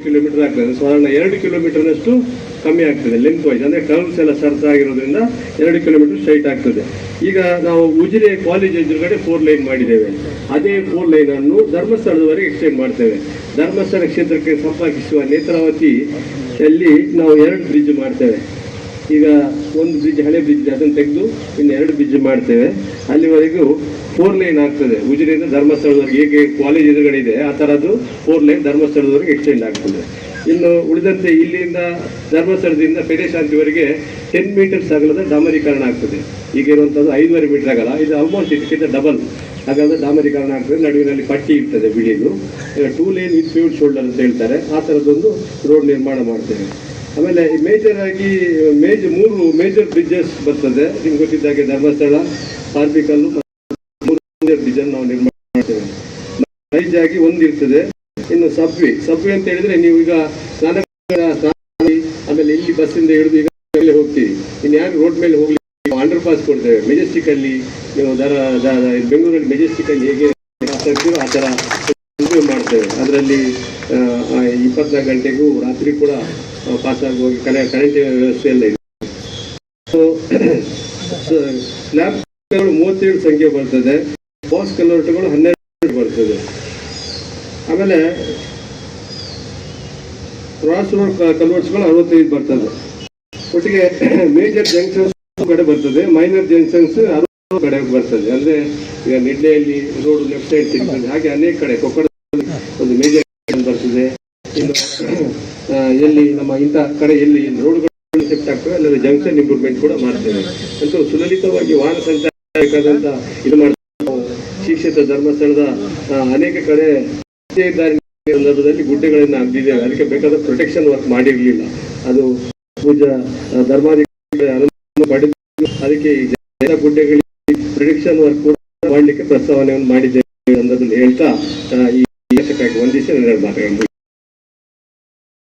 Kilometre ಆಗ್ತದೆ. ಸಾಧಾರಣ 2 ಕಿಲೋಮೀಟರ್ನಷ್ಟು ಕಮ್ಮಿ ಆಗ್ತದೆ ಲೆಂತ್ ವೈಸ್, ಅಂದರೆ ಕರ್ವ್ಸ್ ಎಲ್ಲ ಸರ್ಚ್ ಆಗಿರೋದ್ರಿಂದ 2 ಕಿಲೋಮೀಟರ್ ಸ್ಟ್ರೈಟ್ ಆಗ್ತದೆ. ಈಗ ನಾವು ಉಜಿರೆ ಕಾಲೇಜ್ ಎದುರುಗಡೆ 4 ಲೈನ್ ಮಾಡಿದ್ದೇವೆ. ಅದೇ 4 ಲೈನ್ ಅನ್ನು ಧರ್ಮಸ್ಥಳದವರೆಗೆ ಎಕ್ಸ್ಟೆಂಡ್ ಮಾಡ್ತೇವೆ. ಧರ್ಮಸ್ಥಳ ಕ್ಷೇತ್ರಕ್ಕೆ ಸಂಪರ್ಕಿಸುವ ನೇತ್ರಾವತಿಯಲ್ಲಿ ನಾವು 2 ಬ್ರಿಡ್ಜ್ ಮಾಡ್ತೇವೆ. ಈಗ ಒಂದು ಬ್ರಿಡ್ಜ್, ಹಳೆ ಬ್ರಿಡ್ಜ್ ಇದೆ, ಅದನ್ನು ತೆಗೆದು ಇನ್ನು 2 ಬ್ರಿಡ್ಜ್ ಮಾಡ್ತೇವೆ. ಅಲ್ಲಿವರೆಗೂ 4 ಲೈನ್ ಆಗ್ತದೆ. ಉಜಿರೆಯಿಂದ ಧರ್ಮಸ್ಥಳದವರೆಗೆ ಹೇಗೆ ಕಾಲೇಜ್ ಎದುರುಗಡೆ ಇದೆ ಆ ಥರದ್ದು 4 ಲೈನ್ ಧರ್ಮಸ್ಥಳದವರೆಗೆ ಎಕ್ಸ್ಟೆಂಡ್ ಆಗ್ತದೆ. ಇನ್ನು ಉಳಿದಂತೆ ಇಲ್ಲಿಂದ ಧರ್ಮಸ್ಥಳದಿಂದ ಪೆರೇಶಾಂತಿವರೆಗೆ 10 ಮೀಟರ್ಸ್ ಅಗಲದ ಡಾಮರೀಕರಣ ಆಗ್ತದೆ. ಈಗ ಇರುವಂಥದ್ದು 5.5 ಮೀಟರ್ ಅಗಲ, ಇದು ಆಲ್ಮೋಸ್ಟ್ ಇದಕ್ಕಿಂತ ಡಬಲ್ ಹಾಗಾದ್ರೆ ಡಾಮರೀಕರಣ ಆಗ್ತದೆ. ನಡುವಿನಲ್ಲಿ ಪಟ್ಟಿ ಇರ್ತದೆ ಬಿಳಿದು. 2 ಲೇನ್ ವಿತ್ ಫೀಲ್ಡ್ ಶೋಲ್ಡರ್ ಅಂತ ಹೇಳ್ತಾರೆ, ಆ ಥರದ್ದೊಂದು ರೋಡ್ ನಿರ್ಮಾಣ ಮಾಡ್ತೇವೆ. ಆಮೇಲೆ ಮೇಜರ್ ಆಗಿ 3 ಮೇಜರ್ ಬ್ರಿಡ್ಜಸ್ ಬರ್ತದೆ. ನಿಮ್ಗೆ ಗೊತ್ತಿದ್ದಾಗೆ ಧರ್ಮಸ್ಥಳ, ಪಾರ್ಬಿಕಲ್ಲು, 3 ಬ್ರಿಡ್ಜ್ ನಾವು ನಿರ್ಮಾಣ ಮಾಡ್ತೇವೆ. ಬ್ರಿಡ್ಜ್ ಆಗಿ ಒಂದು ಇರ್ತದೆ. ಇನ್ನು ಸಬ್ವೆ ಅಂತ ಹೇಳಿದ್ರೆ ನೀವು ಈಗ ಆಮೇಲೆ ಇಲ್ಲಿ ಬಸ್ಸಿಂದ ಹಿಡಿದು ಈಗ ಮೇಲೆ ಹೋಗ್ತೀವಿ. ಇನ್ನು ಯಾರು ರೋಡ್ ಮೇಲೆ ಹೋಗ್ಲಿ ಅಂಡರ್ ಪಾಸ್ ಕೊಡ್ತೇವೆ. ಮೆಜೆಸ್ಟಿಕ್ ಅಲ್ಲಿ ನೀವು ಬೆಂಗಳೂರಲ್ಲಿ ಮೆಜೆಸ್ಟಿಕ್ ಅಲ್ಲಿ ಹೇಗೆ ಆ ಥರ ಮಾಡ್ತೇವೆ. ಅದರಲ್ಲಿ 24 ಗಂಟೆಗೂ ರಾತ್ರಿ ಕೂಡ ಪಾಸ್ ಆಗಿ ಹೋಗಿ ಕರೆಂಟ್ ವ್ಯವಸ್ಥೆ ಎಲ್ಲ ಇದೆ. ಸೊ ಸ್ಲ್ಯಾಬ್ 37 ಸಂಖ್ಯೆ ಬರ್ತದೆ. ಬಾಕ್ಸ್ ಕನ್ವರ್ಟ್ಗಳು 12 ಬರ್ತದೆ. ಆಮೇಲೆ ಕ್ರಾಸ್ ರೋಡ್ ಕನ್ವರ್ಟ್ಸ್ಗಳು 65 ಬರ್ತದೆ. ಒಟ್ಟಿಗೆ ಮೇಜರ್ ಜಂಕ್ಷನ್ಸ್ ಕಡೆ ಬರ್ತದೆ, ಮೈನರ್ ಜಂಕ್ಷನ್ಸ್ 60 ಕಡೆ ಬರ್ತದೆ. ಅಂದರೆ ಈಗ ನಿಡ್ಲೆಯಲ್ಲಿ ರೋಡ್ ಲೆಫ್ಟ್ ಸೈಡ್ ಸಿಗ್ತದೆ, ಹಾಗೆ ಅನೇಕ ಕಡೆ ಕೊಕ್ಕಡದಲ್ಲಿ ಒಂದು ಮೇಜರ್ ಬರ್ತದೆ. ಇನ್ನು ಎಲ್ಲಿ ನಮ್ಮ ಇಂಥ ಕಡೆ ಎಲ್ಲಿ ರೋಡ್ಗಳು ಶಿಫ್ಟ್ ಆಗ್ತವೆ ಅಲ್ಲದೆ ಜಂಕ್ಷನ್ ಇಂಪ್ರೂವ್ಮೆಂಟ್ ಕೂಡ ಮಾಡ್ತೇವೆ. ಅಂತೂ ಸುಲಲಿತವಾಗಿ ವಾಹನ ಸಂಚಾರ ಬೇಕಾದಂಥ ಇದು ಮಾಡ್ತೇವೆ. ಶ್ರೀಕ್ಷೇತ್ರ ಧರ್ಮಸ್ಥಳದ ಅನೇಕ ಕಡೆ ಸಂದರ್ಭದಲ್ಲಿ ಗುಡ್ಡೆಗಳನ್ನು ಅಗ್ದಿದ್ದೇವೆ. ಅದಕ್ಕೆ ಬೇಕಾದ ಪ್ರೊಟೆಕ್ಷನ್ ವರ್ಕ್ ಮಾಡಿರಲಿಲ್ಲ. ಅದು ಪೂಜಾ ಧರ್ಮಾಧಿಕಾರಿ ಅನುಮತಿ ಪಡೆದು ಅದಕ್ಕೆ ಗುಡ್ಡೆಗಳಿಗೆ ಪ್ರೊಟೆಕ್ಷನ್ ವರ್ಕ್ ಕೂಡ ಮಾಡಲಿಕ್ಕೆ ಪ್ರಸ್ತಾವನೆಯನ್ನು ಮಾಡಿದ್ದೇವೆ ಅನ್ನೋದನ್ನು ಹೇಳ್ತಾ ಈ ವಂದಿಸಿ ಮಾತಾಡೋಣ.